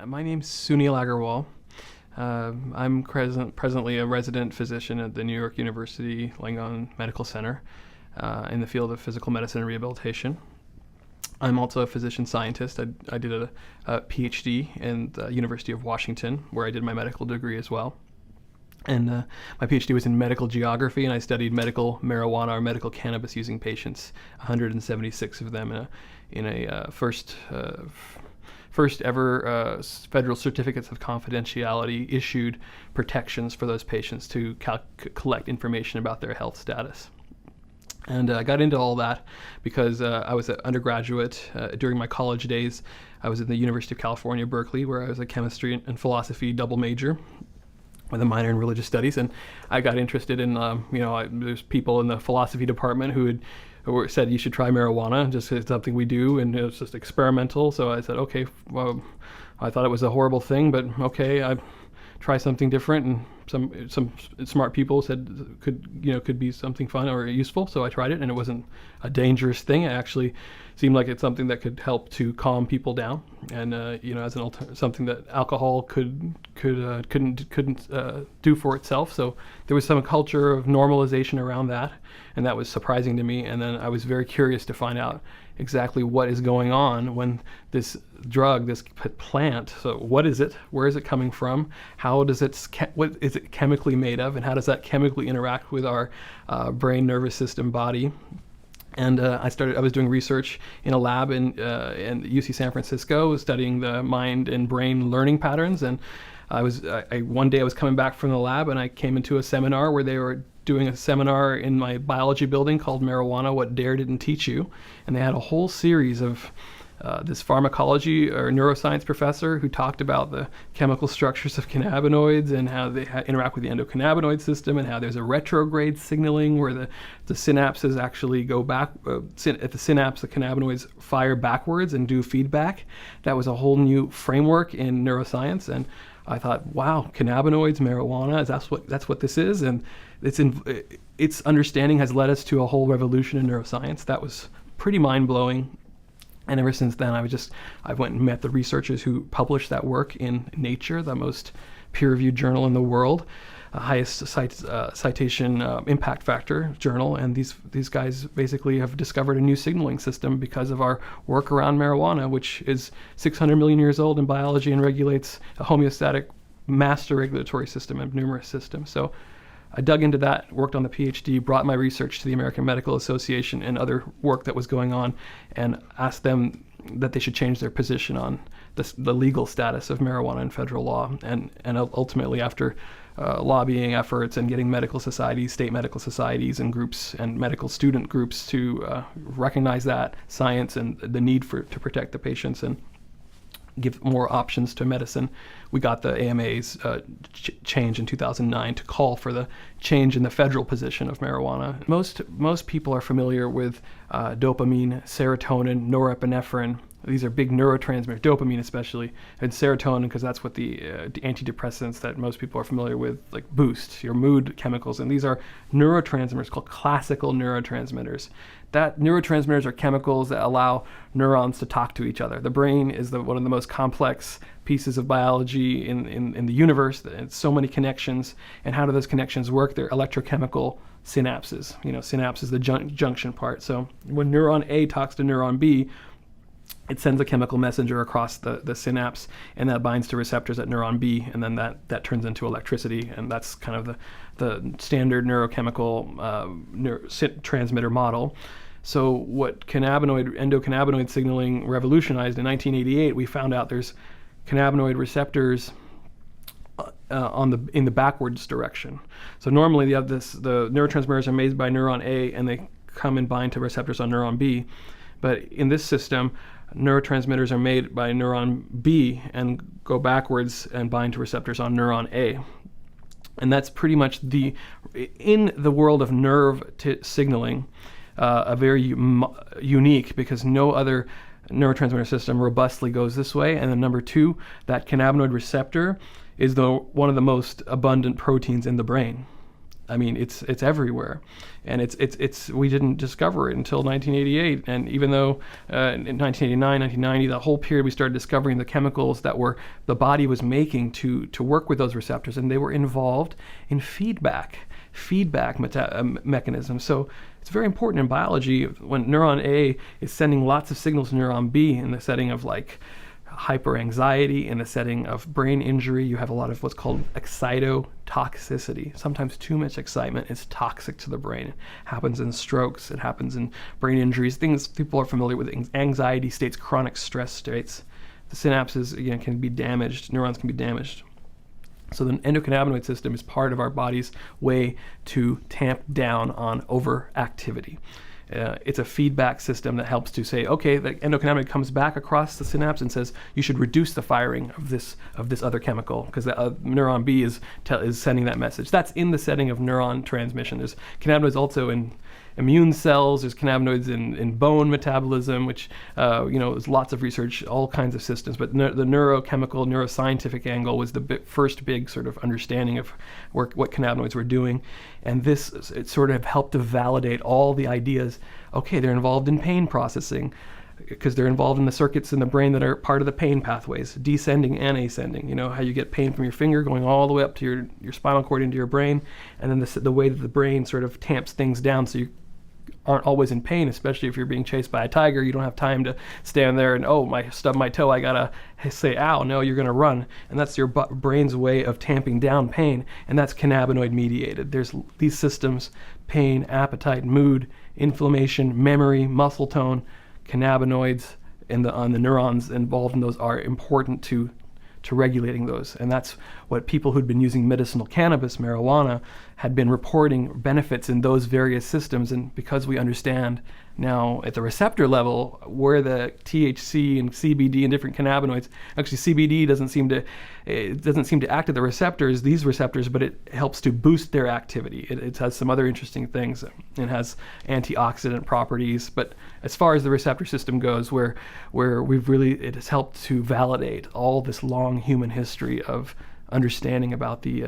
My name's Sunil Aggarwal. I'm presently a resident physician at the New York University Langone Medical Center in the field of physical medicine and rehabilitation. I'm also a physician scientist. I did a PhD in the University of Washington, where I did my medical degree as well. And my PhD was in medical geography, and I studied medical marijuana or medical cannabis using patients, 176 of them in a first ever federal certificates of confidentiality issued protections for those patients to collect information about their health status. And I got into all that because I was an undergraduate during my college days. I was at the University of California, Berkeley, where I was a chemistry and philosophy double major with a minor in religious studies. And I got interested in, there's people in the philosophy department who said you should try marijuana, just it's something we do, and it was just experimental. So I said, okay, well, I thought it was a horrible thing, but okay, I try something different. And some smart people said could be something fun or useful. So I tried it, and it wasn't a dangerous thing. It actually seemed like it's something that could help to calm people down, and as an something that alcohol couldn't do for itself. So there was some culture of normalization around that, and that was surprising to me. And then I was very curious to find out exactly what is going on when this drug, this plant, so what is it, where is it coming from, what is it chemically made of, and how does that chemically interact with our brain, nervous system, body. And I was doing research in a lab in UC San Francisco, studying the mind and brain learning patterns. And one day I was coming back from the lab, and I came into a seminar where they were doing a seminar in my biology building called Marijuana, What Dare Didn't Teach You. And they had a whole series of this pharmacology or neuroscience professor who talked about the chemical structures of cannabinoids and how they interact with the endocannabinoid system, and how there's a retrograde signaling where the synapses actually go back. At the synapse, the cannabinoids fire backwards and do feedback. That was a whole new framework in neuroscience. And I thought, wow, cannabinoids, marijuana, that's what this is. And its understanding has led us to a whole revolution in neuroscience. That was pretty mind-blowing. And ever since then, I went and met the researchers who published that work in Nature, the most peer-reviewed journal in the world, highest citation impact factor journal. And these guys basically have discovered a new signaling system because of our work around marijuana, which is 600 million years old in biology and regulates a homeostatic master regulatory system and numerous systems. So I dug into that, worked on the PhD, brought my research to the American Medical Association and other work that was going on, and asked them that they should change their position on the legal status of marijuana in federal law. And ultimately, after lobbying efforts and getting medical societies, state medical societies and groups and medical student groups to recognize that science and the need to protect the patients and give more options to medicine, we got the AMA's change in 2009 to call for the change in the federal position of marijuana. Most people are familiar with dopamine, serotonin, norepinephrine. These are big neurotransmitters, dopamine especially, and serotonin, because that's what the antidepressants that most people are familiar with, like, boost your mood chemicals. And these are neurotransmitters called classical neurotransmitters. That neurotransmitters are chemicals that allow neurons to talk to each other. The brain is one of the most complex pieces of biology in the universe. It's so many connections. And how do those connections work? They're electrochemical synapses. Synapse is the junction part. So when neuron A talks to neuron B, it sends a chemical messenger across the synapse, and that binds to receptors at neuron B, and then that turns into electricity. And that's kind of the standard neurochemical transmitter model. So what endocannabinoid signaling revolutionized in 1988, we found out there's cannabinoid receptors in the backwards direction. So normally the neurotransmitters are made by neuron A, and they come and bind to receptors on neuron B. But in this system, neurotransmitters are made by neuron B and go backwards and bind to receptors on neuron A. And that's pretty much in the world of nerve signaling, a very unique, because no other neurotransmitter system robustly goes this way. And then number two, that cannabinoid receptor is one of the most abundant proteins in the brain. I mean, it's everywhere, and it's we didn't discover it until 1988. And even though in 1989, 1990, the whole period we started discovering the chemicals that the body was making to work with those receptors, and they were involved in feedback mechanisms. So it's very important in biology when neuron A is sending lots of signals to neuron B in the setting of like hyperanxiety, in the setting of brain injury. You have a lot of what's called excitotoxicity. Sometimes too much excitement is toxic to the brain. It happens in strokes, it happens in brain injuries, things people are familiar with, anxiety states, chronic stress states. The synapses, again, can be damaged, neurons can be damaged. So the endocannabinoid system is part of our body's way to tamp down on overactivity. It's a feedback system that helps to say, okay, the endocannabinoid comes back across the synapse and says you should reduce the firing of this other chemical because neuron B is sending that message. That's in the setting of neuron transmission. There's cannabinoids also in immune cells. There's cannabinoids in bone metabolism, which there's lots of research, all kinds of systems. But the neurochemical, neuroscientific angle was the first big sort of understanding of what cannabinoids were doing, and it sort of helped to validate all the ideas. Okay, they're involved in pain processing because they're involved in the circuits in the brain that are part of the pain pathways, descending and ascending. You know how you get pain from your finger going all the way up to your spinal cord into your brain, and then the way that the brain sort of tamps things down so you aren't always in pain, especially if you're being chased by a tiger. You don't have time to stand there and, I stubbed my toe, I gotta say ow. No, you're gonna run. And that's your brain's way of tamping down pain, and that's cannabinoid mediated. There's these systems: pain, appetite, mood, inflammation, memory, muscle tone. Cannabinoids and on the neurons involved in those are important to regulating those. And that's what people who'd been using medicinal cannabis, marijuana, had been reporting benefits in those various systems. And because we understand now at the receptor level where the THC and CBD and different cannabinoids, actually CBD doesn't seem to act at these receptors, but it helps to boost their activity. It has some other interesting things. It has antioxidant properties, but as far as the receptor system goes, where it has helped to validate all this long human history of understanding about the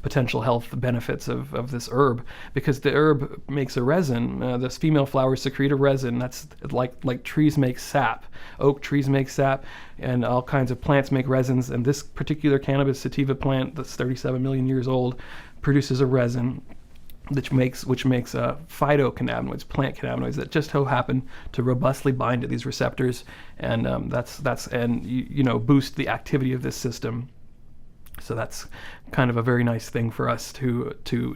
potential health benefits of this herb, because the herb makes a resin. The female flowers secrete a resin that's like trees make sap. Oak trees make sap, and all kinds of plants make resins. And this particular cannabis sativa plant that's 37 million years old produces a resin which makes phytocannabinoids, plant cannabinoids that just so happen to robustly bind to these receptors, and boost the activity of this system. So that's kind of a very nice thing for us to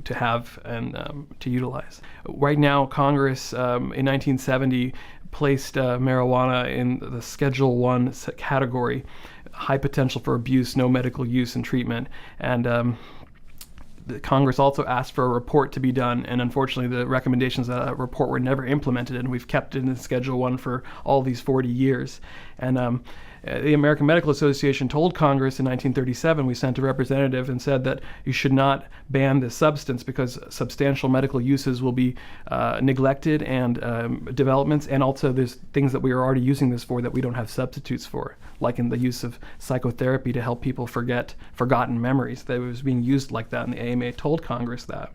have and to utilize. Right now, Congress in 1970 placed marijuana in the Schedule 1 category, high potential for abuse, no medical use and treatment. And the Congress also asked for a report to be done, and unfortunately the recommendations of that report were never implemented, and we've kept it in Schedule 1 for all these 40 years. And the American Medical Association told Congress in 1937, we sent a representative and said that you should not ban this substance because substantial medical uses will be neglected, and developments, and also there's things that we are already using this for that we don't have substitutes for, like in the use of psychotherapy to help people forget forgotten memories. That it was being used like that, and the AMA told Congress that.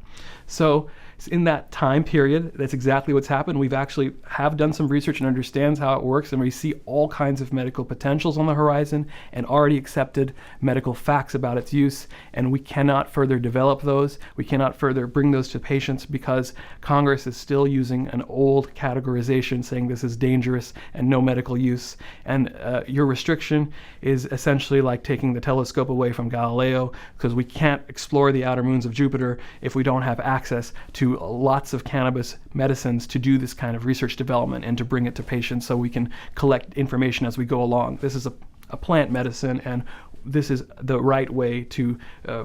So in that time period, that's exactly what's happened. We've actually have done some research and understands how it works, and we see all kinds of medical potentials on the horizon and already accepted medical facts about its use, and we cannot further develop those. We cannot further bring those to patients because Congress is still using an old categorization saying this is dangerous and no medical use. And your restriction is essentially like taking the telescope away from Galileo, because we can't explore the outer moons of Jupiter if we don't have access to lots of cannabis medicines to do this kind of research development and to bring it to patients so we can collect information as we go along. This is a plant medicine, and this is the right way to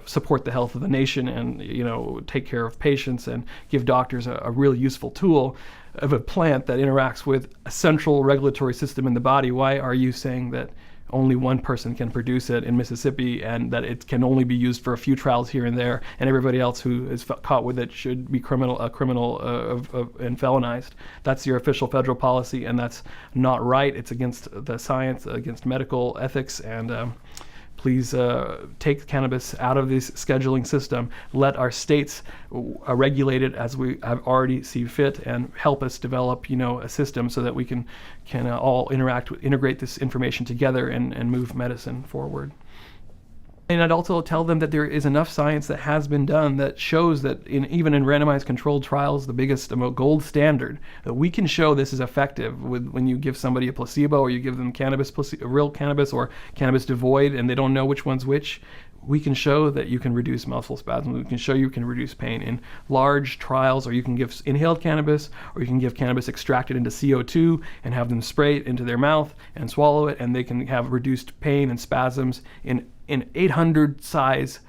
support the health of the nation and take care of patients and give doctors a really useful tool of a plant that interacts with a central regulatory system in the body. Why are you saying that only one person can produce it in Mississippi and that it can only be used for a few trials here and there, and everybody else who is caught with it should be criminal and felonized? That's your official federal policy, and that's not right. It's against the science, against medical ethics, and Please take cannabis out of this scheduling system. Let our states regulate it as we have already see fit, and help us develop, a system so that we can all integrate this information together and move medicine forward. And I'd also tell them that there is enough science that has been done that shows that even in randomized controlled trials, the biggest, gold standard, that we can show this is effective when you give somebody a placebo, or you give them real cannabis or cannabis devoid, and they don't know which one's which. We can show that you can reduce muscle spasms. We can show you can reduce pain in large trials, or you can give inhaled cannabis, or you can give cannabis extracted into CO2 and have them spray it into their mouth and swallow it, and they can have reduced pain and spasms in 800 size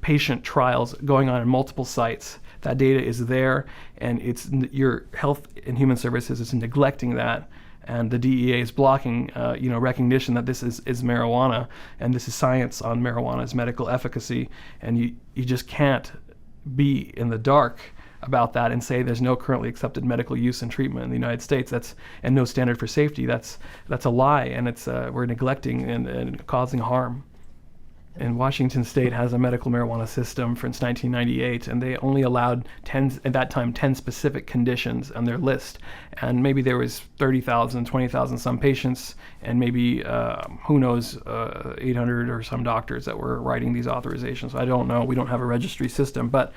patient trials going on in multiple sites. That data is there, and it's your Health and Human Services is neglecting that, and the DEA is blocking recognition that this is marijuana, and this is science on marijuana's medical efficacy, and you just can't be in the dark about that and say there's no currently accepted medical use and treatment in the United States. And no standard for safety. That's a lie, and we're neglecting and causing harm. And Washington State has a medical marijuana system since 1998, and they only allowed 10 specific conditions on their list. And maybe there was 30,000, 20,000 some patients, and maybe, 800 or some doctors that were writing these authorizations. I don't know. We don't have a registry system, but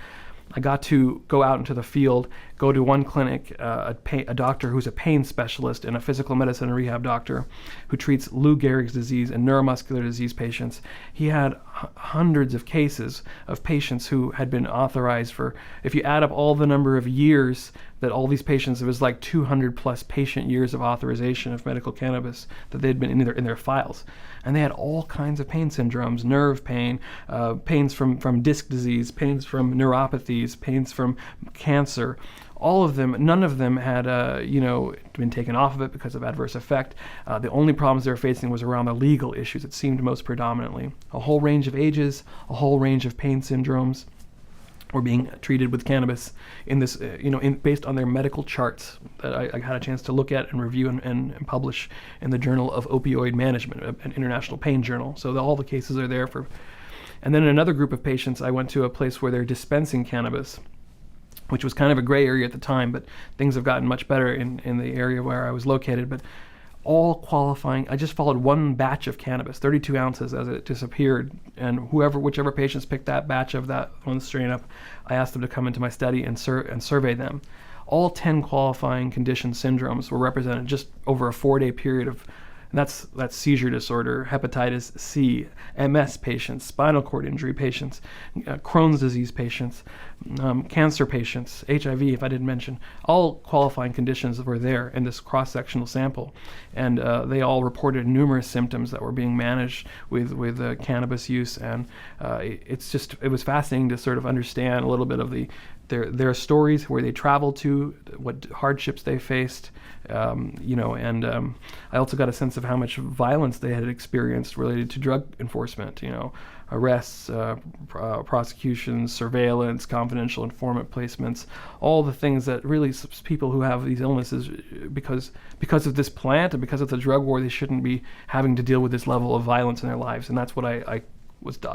I got to go out into the field, go to one clinic, a doctor who's a pain specialist and a physical medicine and rehab doctor who treats Lou Gehrig's disease and neuromuscular disease patients. He had hundreds of cases of patients who had been authorized for, if you add up all the number of years that all these patients, it was like 200 plus patient years of authorization of medical cannabis that they'd been in their files. And they had all kinds of pain syndromes, nerve pain, pains from disc disease, pains from neuropathies, pains from cancer. All of them, none of them had, been taken off of it because of adverse effect. The only problems they were facing was around the legal issues. It seemed most predominantly. A whole range of ages, a whole range of pain syndromes were being treated with cannabis in this, based on their medical charts that I had a chance to look at and review and publish in the Journal of Opioid Management, an international pain journal. So all the cases are there for. And then in another group of patients, I went to a place where they're dispensing cannabis, which was kind of a gray area at the time, but things have gotten much better in the area where I was located. But all qualifying, I just followed one batch of cannabis, 32 ounces as it disappeared, and whichever patients picked that batch of that one strain up, I asked them to come into my study and survey them. All 10 qualifying condition syndromes were represented just over a 4-day period of. And that's seizure disorder, hepatitis C, MS patients, spinal cord injury patients, Crohn's disease patients, cancer patients, HIV, if I didn't mention. All qualifying conditions were there in this cross-sectional sample. And they all reported numerous symptoms that were being managed with cannabis use. And it was fascinating to sort of understand a little bit of their stories, where they traveled to, what hardships they faced, I also got a sense of how much violence they had experienced related to drug enforcement, arrests, prosecutions, surveillance, confidential informant placements, all the things that really people who have these illnesses, because of this plant and because of the drug war, they shouldn't be having to deal with this level of violence in their lives. And that's what I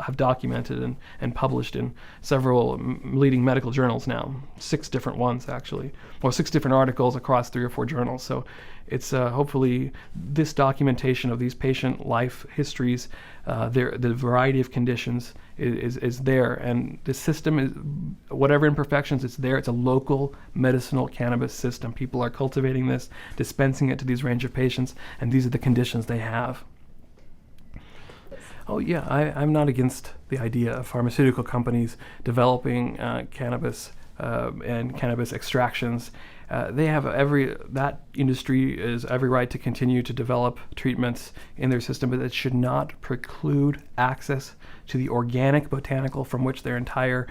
have documented and published in several leading medical journals now, 6 different ones actually, or 6 different articles across 3 or 4 journals. So it's hopefully this documentation of these patient life histories, the variety of conditions is there, and the system is, whatever imperfections, it's there. It's a local medicinal cannabis system. People are cultivating this, dispensing it to these range of patients, and these are the conditions they have. Oh yeah, I'm not against the idea of pharmaceutical companies developing cannabis and cannabis extractions. That industry is every right to continue to develop treatments in their system, but it should not preclude access to the organic botanical from which their entire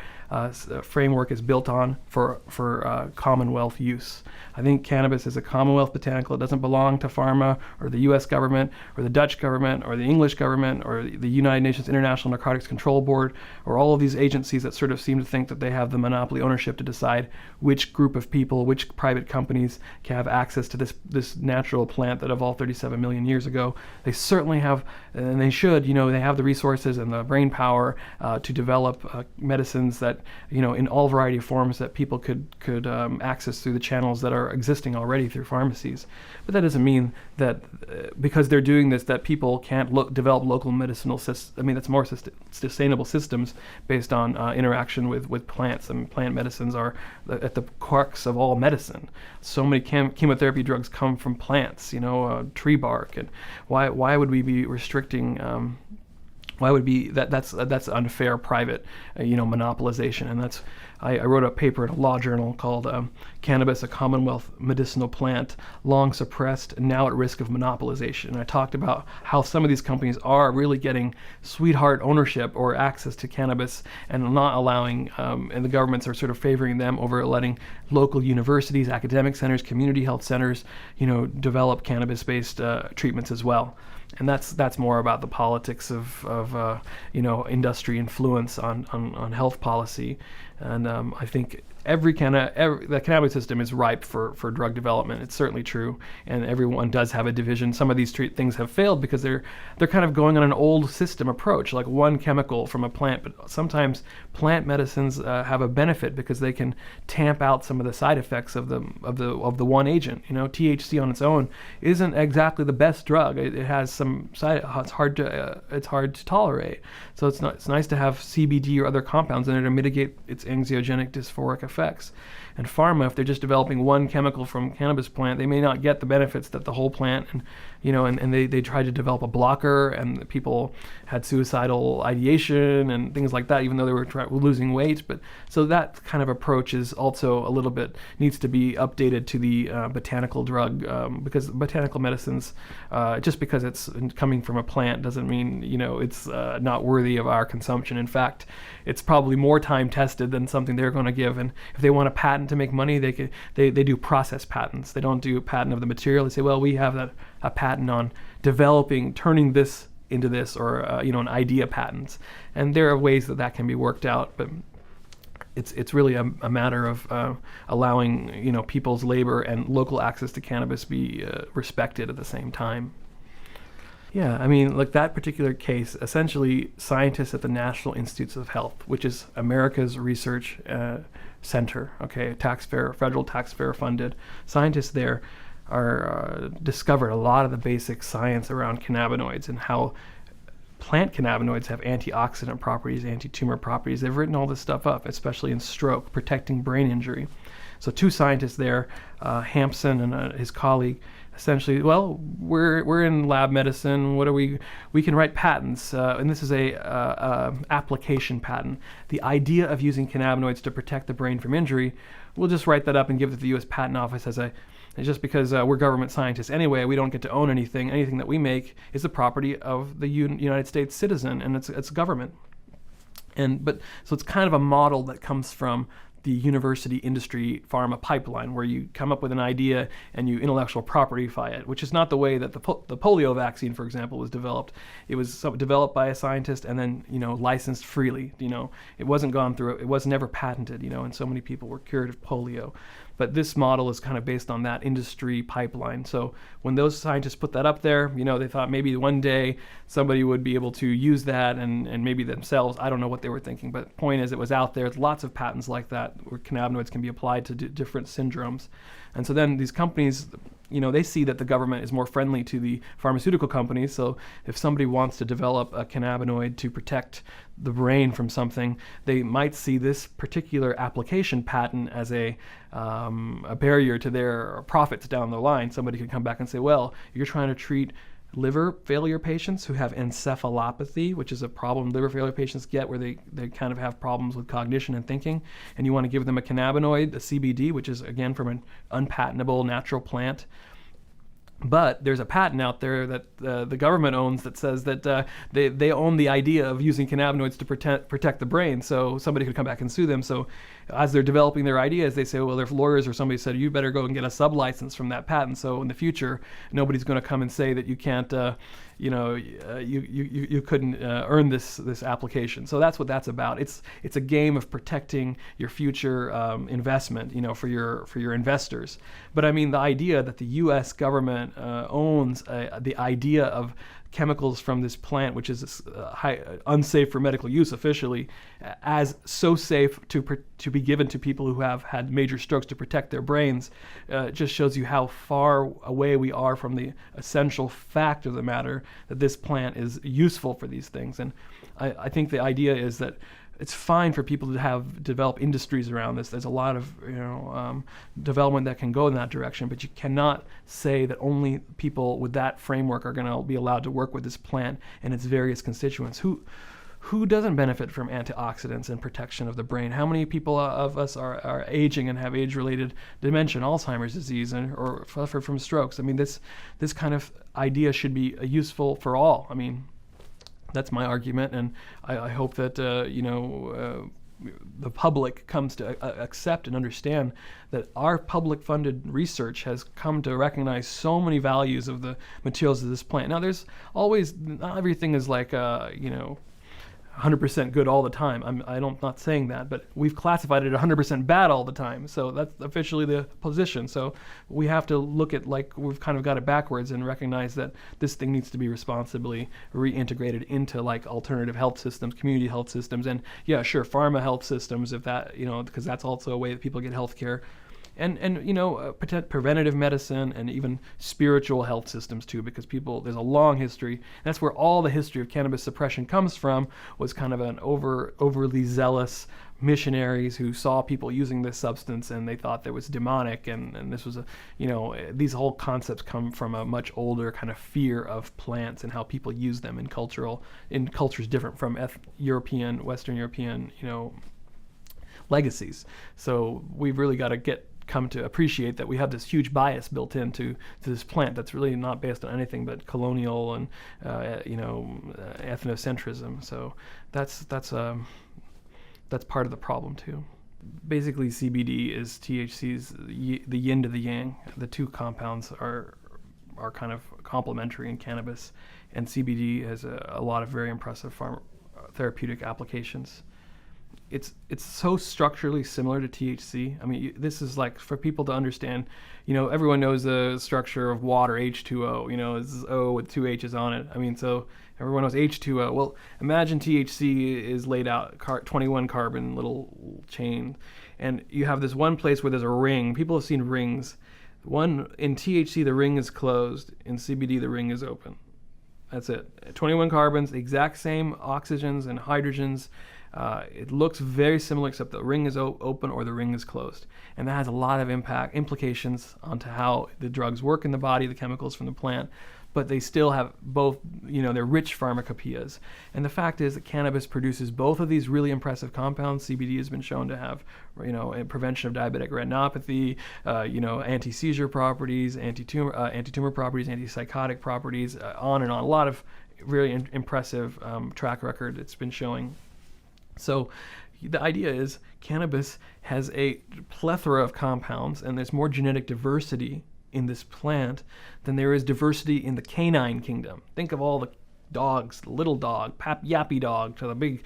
framework is built on for Commonwealth use. I think cannabis is a Commonwealth botanical. It doesn't belong to pharma or the U.S. government or the Dutch government or the English government or the United Nations International Narcotics Control Board or all of these agencies that sort of seem to think that they have the monopoly ownership to decide which group of people, which private private companies can have access to this natural plant that evolved 37 million years ago. They certainly have, and they should, they have the resources and the brain power to develop medicines that, in all variety of forms that people could access through the channels that are existing already through pharmacies. But that doesn't mean that because they're doing this that people can't develop local medicinal systems. I mean, that's more sustainable systems based on interaction with plants. I mean, plant medicines are at the crux of all medicine. So many chemotherapy drugs come from plants, tree bark. And why would we be restricting? Why would be that's unfair private, monopolization? And that's I wrote a paper in a law journal called "Cannabis: A Commonwealth Medicinal Plant, Long Suppressed and Now at Risk of Monopolization." And I talked about how some of these companies are really getting sweetheart ownership or access to cannabis and not allowing, and the governments are sort of favoring them over letting local universities, academic centers, community health centers, develop cannabis-based treatments as well. And that's more about the politics of industry influence on health policy. And I think the cannabis system is ripe for drug development. It's certainly true, and everyone does have a division. Some of these things have failed because they're kind of going on an old system approach, like one chemical from a plant. But sometimes plant medicines have a benefit because they can tamp out some of the side effects of the one agent. THC on its own isn't exactly the best drug. It has some it's hard to tolerate. So it's nice to have CBD or other compounds in it to mitigate its anxiogenic dysphoric effects. And pharma, if they're just developing one chemical from cannabis plant, they may not get the benefits that the whole plant, and they tried to develop a blocker, and people had suicidal ideation and things like that, even though they were losing weight. But so that kind of approach is also a little bit needs to be updated to the botanical drug, because botanical medicines, just because it's coming from a plant doesn't mean it's not worthy of our consumption. In fact, it's probably more time tested than something they're going to give. And if they want a patent to make money, they do process patents. They don't do a patent of the material. They say, well, we have a patent on turning this into this, or an idea patents. And there are ways that can be worked out, but it's really a matter of allowing people's labor and local access to cannabis be respected at the same time. Yeah, I mean, like that particular case, essentially scientists at the National Institutes of Health, which is America's research center, federal taxpayer funded, scientists there are discovered a lot of the basic science around cannabinoids and how plant cannabinoids have antioxidant properties, anti-tumor properties. They've written all this stuff up, especially in stroke, protecting brain injury. So two scientists there, Hampson and his colleague, essentially, well, we're in lab medicine. We can write patents, and this is a application patent. The idea of using cannabinoids to protect the brain from injury, we'll just write that up and give it to the U.S. Patent Office just because we're government scientists anyway. We don't get to own anything. Anything that we make is the property of the United States citizen, and it's government. So it's kind of a model that comes from the university industry pharma pipeline, where you come up with an idea and you intellectual propertyify it, which is not the way that the polio vaccine, for example, was developed. It was developed by a scientist and then licensed freely. It wasn't gone through. It was never patented. And so many people were cured of polio. But this model is kind of based on that industry pipeline. So when those scientists put that up there, they thought maybe one day somebody would be able to use that and maybe themselves. I don't know what they were thinking, but the point is it was out there. There's lots of patents like that where cannabinoids can be applied to different syndromes. And so then these companies, they see that the government is more friendly to the pharmaceutical companies. So if somebody wants to develop a cannabinoid to protect the brain from something, they might see this particular application patent as a barrier to their profits down the line. Somebody could come back and say, well, you're trying to treat liver failure patients who have encephalopathy, which is a problem liver failure patients get where they kind of have problems with cognition and thinking, and you want to give them a cannabinoid, a CBD, which is again from an unpatentable natural plant. But there's a patent out there that the government owns that says that they own the idea of using cannabinoids to protect the brain. So somebody could come back and sue them. So as they're developing their ideas, they say, well, their lawyers or somebody said, you better go and get a sub-license from that patent. So in the future, nobody's going to come and say that you can't, you couldn't earn this application. So that's what that's about. It's a game of protecting your future investment, for your investors. But I mean, the idea that the U.S. government owns the idea of chemicals from this plant, which is unsafe for medical use officially, as so safe to be given to people who have had major strokes to protect their brains, just shows you how far away we are from the essential fact of the matter that this plant is useful for these things. And I think the idea is that it's fine for people to develop industries around this. There's a lot of development that can go in that direction, but you cannot say that only people with that framework are going to be allowed to work with this plant and its various constituents. Who doesn't benefit from antioxidants and protection of the brain? How many people of us are aging and have age-related dementia, Alzheimer's disease, or suffer from strokes? I mean, this kind of idea should be useful for all. I mean, that's my argument, and I hope that the public comes to accept and understand that our public-funded research has come to recognize so many values of the materials of this plant. Now, there's always, not everything is like 100% good all the time. I'm not saying that, but we've classified it 100% bad all the time. So that's officially the position. So we have to look at, like, we've kind of got it backwards and recognize that this thing needs to be responsibly reintegrated into, like, alternative health systems, community health systems, and yeah, sure, pharma health systems, if that, because that's also a way that people get health care. And preventative medicine and even spiritual health systems too, because there's a long history. That's where all the history of cannabis suppression comes from, was kind of an overly zealous missionaries who saw people using this substance and they thought that was demonic, and this was these whole concepts come from a much older kind of fear of plants and how people use them in cultures different from Western European, legacies. So we've really got to come to appreciate that we have this huge bias built into this plant that's really not based on anything but colonial and ethnocentrism. So that's part of the problem too. Basically, CBD is THC's the yin to the yang. The two compounds are kind of complementary in cannabis, and CBD has a lot of very impressive therapeutic applications. It's so structurally similar to THC. I mean, this is like, for people to understand, everyone knows the structure of water, H2O, it's O with two H's on it. I mean, so everyone knows H2O. Well, imagine THC is laid out 21 carbon little chain, and you have this one place where there's a ring. People have seen rings. In THC, the ring is closed. In CBD, the ring is open. That's it. 21 carbons, exact same oxygens and hydrogens. It looks very similar, except the ring is open or the ring is closed. And that has a lot of implications onto how the drugs work in the body, the chemicals from the plant. But they still have both, they're rich pharmacopoeias. And the fact is that cannabis produces both of these really impressive compounds. CBD has been shown to have, prevention of diabetic retinopathy, anti-seizure properties, anti-tumor properties, antipsychotic properties, on and on. A lot of really impressive track record it's been showing. So the idea is cannabis has a plethora of compounds, and there's more genetic diversity in this plant than there is diversity in the canine kingdom. Think of all the dogs, the little dog, yappy dog, to the big,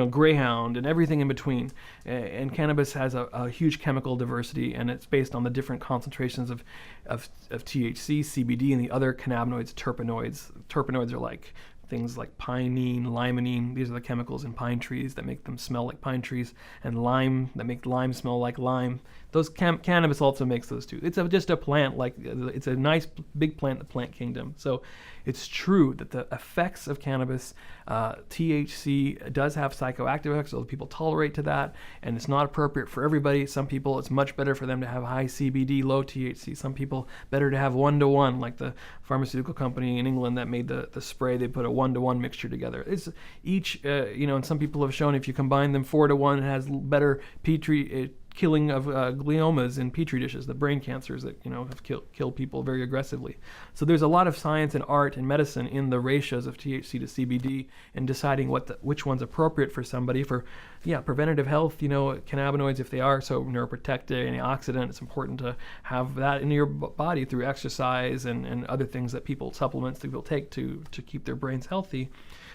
greyhound, and everything in between. And cannabis has a huge chemical diversity, and it's based on the different concentrations of THC, CBD, and the other cannabinoids, terpenoids. Terpenoids are like things like pinene, limonene. These are the chemicals in pine trees that make them smell like pine trees, and lime that make lime smell like lime. Those cannabis also makes those too. It's just a plant, it's a nice big plant, the plant kingdom. So it's true that the effects of cannabis, THC does have psychoactive effects, so people tolerate to that, and it's not appropriate for everybody. Some people, it's much better for them to have high CBD, low THC. Some people, better to have 1-to-1, like the pharmaceutical company in England that made the spray. They put a 1-to-1 mixture together. It's each, and some people have shown if you combine them 4-to-1, it has better killing of gliomas in petri dishes, the brain cancers that have killed people very aggressively. So there's a lot of science and art and medicine in the ratios of THC to CBD and deciding which one's appropriate for somebody. For preventative health, cannabinoids, if they are so neuroprotective, antioxidant, it's important to have that in your body through exercise and other things that supplements that people take to keep their brains healthy.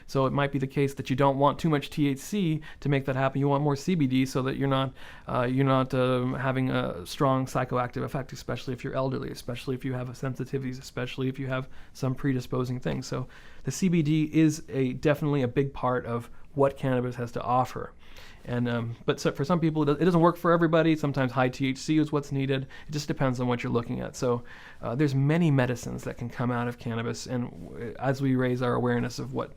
So it might be the case that you don't want too much THC to make that happen. You want more CBD so that you're not having a strong psychoactive effect, especially if you're elderly, especially if you have sensitivities, especially if you have some predisposing things. So the CBD is definitely a big part of what cannabis has to offer. And but for some people, it doesn't work for everybody. Sometimes high THC is what's needed. It just depends on what you're looking at. So there's many medicines that can come out of cannabis, and as we raise our awareness of what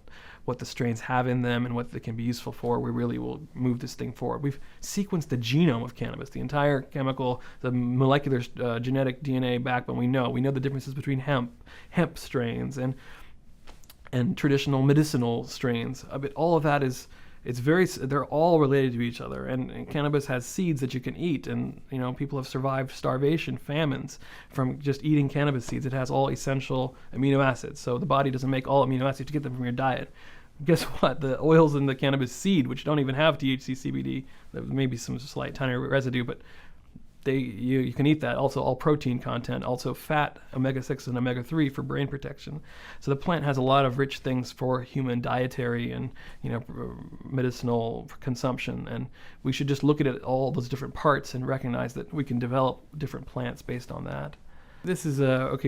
the strains have in them and what they can be useful for, we really will move this thing forward. We've sequenced the genome of cannabis, the entire the molecular genetic DNA backbone. We know the differences between hemp strains and traditional medicinal strains. But all of that they're all related to each other, and cannabis has seeds that you can eat, and people have survived starvation, famines from just eating cannabis seeds. It has all essential amino acids, so the body doesn't make all amino acids to get them from your diet. Guess what? The oils in the cannabis seed, which don't even have THC, CBD, there may be some slight tiny residue, but you can eat that. Also all protein content, also fat, omega-6 and omega-3 for brain protection. So the plant has a lot of rich things for human dietary and medicinal consumption, and we should just look at all those different parts and recognize that we can develop different plants based on that. This is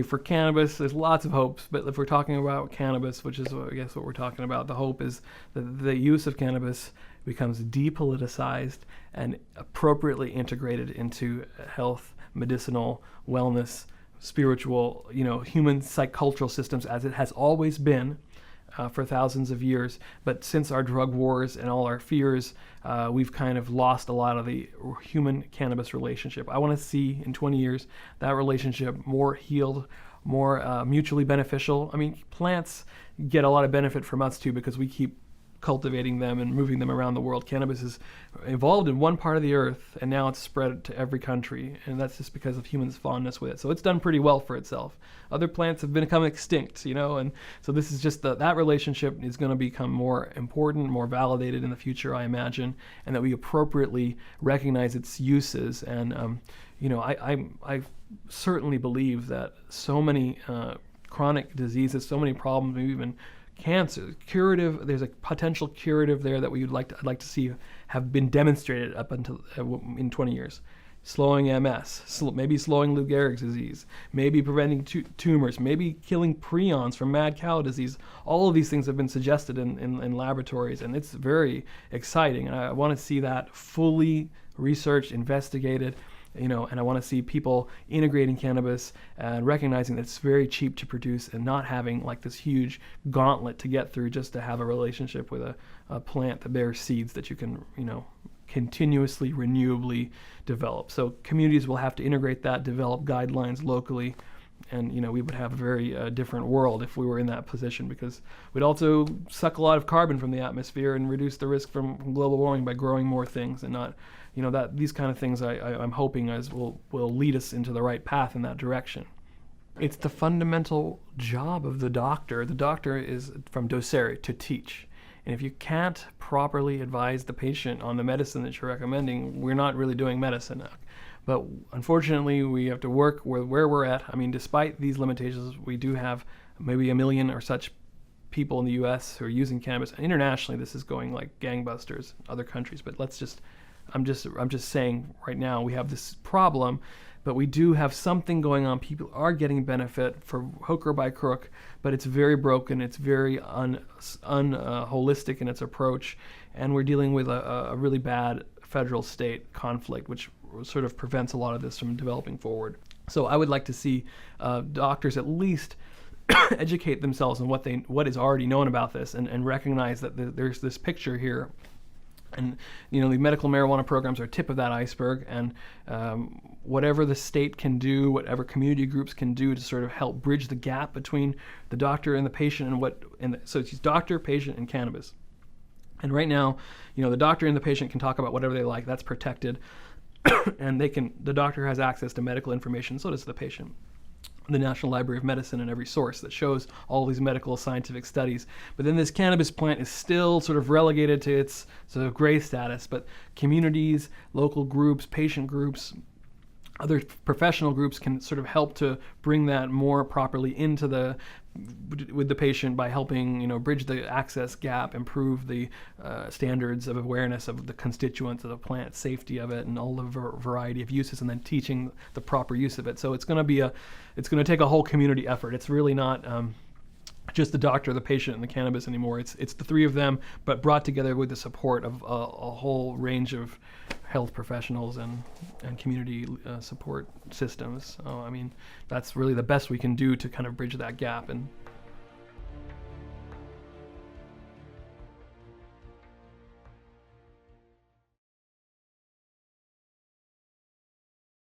for cannabis. There's lots of hopes, but if we're talking about cannabis, which is I guess what we're talking about, the hope is that the use of cannabis becomes depoliticized and appropriately integrated into health, medicinal, wellness, spiritual, human cultural systems, as it has always been for thousands of years. But since our drug wars and all our fears, we've kind of lost a lot of the human cannabis relationship. I want to see in 20 years that relationship more healed, more mutually beneficial. I mean, plants get a lot of benefit from us too, because we keep cultivating them and moving them around the world. Cannabis is evolved in one part of the earth, and now it's spread to every country, and that's just because of humans' fondness with it. So it's done pretty well for itself. Other plants have become extinct, and so this is just that relationship is going to become more important, more validated in the future, I imagine, and that we appropriately recognize its uses. And I certainly believe that so many chronic diseases, so many problems, maybe even cancer, there's a potential curative there that I'd like to see have been demonstrated up until in 20 years. Slowing MS, maybe slowing Lou Gehrig's disease, maybe preventing tumors, maybe killing prions from mad cow disease. All of these things have been suggested in laboratories, and it's very exciting. And I want to see that fully researched, investigated, and I want to see people integrating cannabis and recognizing that it's very cheap to produce and not having like this huge gauntlet to get through just to have a relationship with a plant that bears seeds that you can, continuously, renewably develop. So communities will have to integrate that, develop guidelines locally, and we would have a very different world if we were in that position, because we'd also suck a lot of carbon from the atmosphere and reduce the risk from global warming by growing more things, and not that these kind of things I'm hoping will lead us into the right path in that direction. It's the fundamental job of the doctor. The doctor is from docere, to teach. And if you can't properly advise the patient on the medicine that you're recommending, we're not really doing medicine. But unfortunately, we have to work where we're at. I mean, despite these limitations, we do have maybe 1 million or such people in the U.S. who are using cannabis. Internationally, this is going like gangbusters in other countries. But I'm just saying right now we have this problem, but we do have something going on. People are getting benefit for hook or by crook, but it's very broken. It's very holistic in its approach, and we're dealing with a really bad federal-state conflict, which sort of prevents a lot of this from developing forward. So I would like to see doctors at least educate themselves on what is already known about this, and recognize that there's this picture here. And the medical marijuana programs are tip of that iceberg, and whatever the state can do, whatever community groups can do to sort of help bridge the gap between the doctor and the patient, so it's doctor, patient, and cannabis. And right now, the doctor and the patient can talk about whatever they like. That's protected. and the doctor has access to medical information, so does the patient. The National Library of Medicine and every source that shows all these medical scientific studies. But then this cannabis plant is still sort of relegated to its sort of gray status, but communities, local groups, patient groups, other professional groups can sort of help to bring that more properly with the patient by helping, bridge the access gap, improve the standards of awareness of the constituents of the plant, safety of it, and all the variety of uses, and then teaching the proper use of it. So it's going to take a whole community effort. It's really not just the doctor, the patient, and the cannabis anymore. It's the three of them, but brought together with the support of a whole range of health professionals and community support systems. So, I mean, that's really the best we can do to kind of bridge that gap and